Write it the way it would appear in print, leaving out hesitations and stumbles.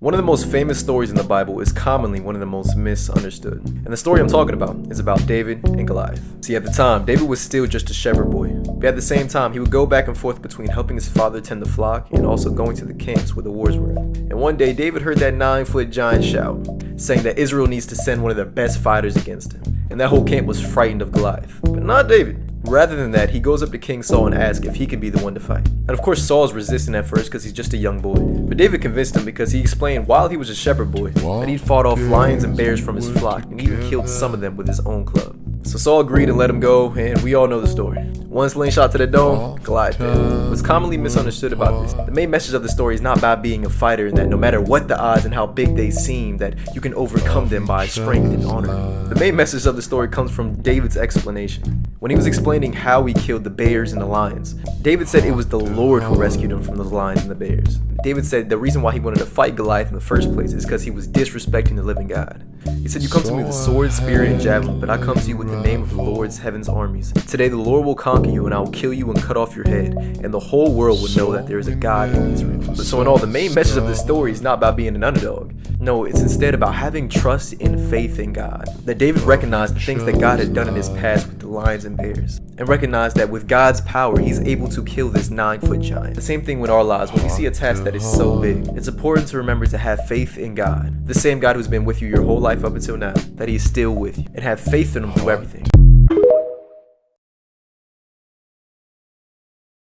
One of the most famous stories in the Bible is commonly one of the most misunderstood. And the story I'm talking about is about David and Goliath. See, at the time, David was still just a shepherd boy. But at the same time, he would go back and forth between helping his father tend the flock and also going to the camps where the wars were. And one day, David heard that 9-foot giant shout, saying that Israel needs to send one of their best fighters against him. And that whole camp was frightened of Goliath. But not David. Rather than that, he goes up to King Saul and asks if he can be the one to fight. And of course, Saul's resistant at first because he's just a young boy. But David convinced him because he explained while he was a shepherd boy that he'd fought off lions and bears from his flock and even killed some of them with his own club. So Saul agreed and let him go, and we all know the story. One slingshot to the dome, Goliath dead. What's commonly misunderstood about this, the main message of the story is not about being a fighter and that no matter what the odds and how big they seem, that you can overcome them by strength and honor. The main message of the story comes from David's explanation. When he was explaining how he killed the bears and the lions, David said it was the Lord who rescued him from those lions and the bears. David said the reason why he wanted to fight Goliath in the first place is because he was disrespecting the living God. He said, "You come to me with sword, spear, and javelin, but I come to you with the name of the Lord's heaven's armies. Today the Lord will conquer you, and I will kill you and cut off your head, and the whole world will know that there is a God in Israel." So in all, the main message of this story is not about being an underdog. No, it's instead about having trust and faith in God. That David recognized the things that God had done in his past with the lions and bears, and recognized that with God's power, he's able to kill this 9-foot giant. The same thing with our lives. When we see a task that is so big, it's important to remember to have faith in God. The same God who's been with you your whole life up until now, that he is still with you, and have faith in him through everything.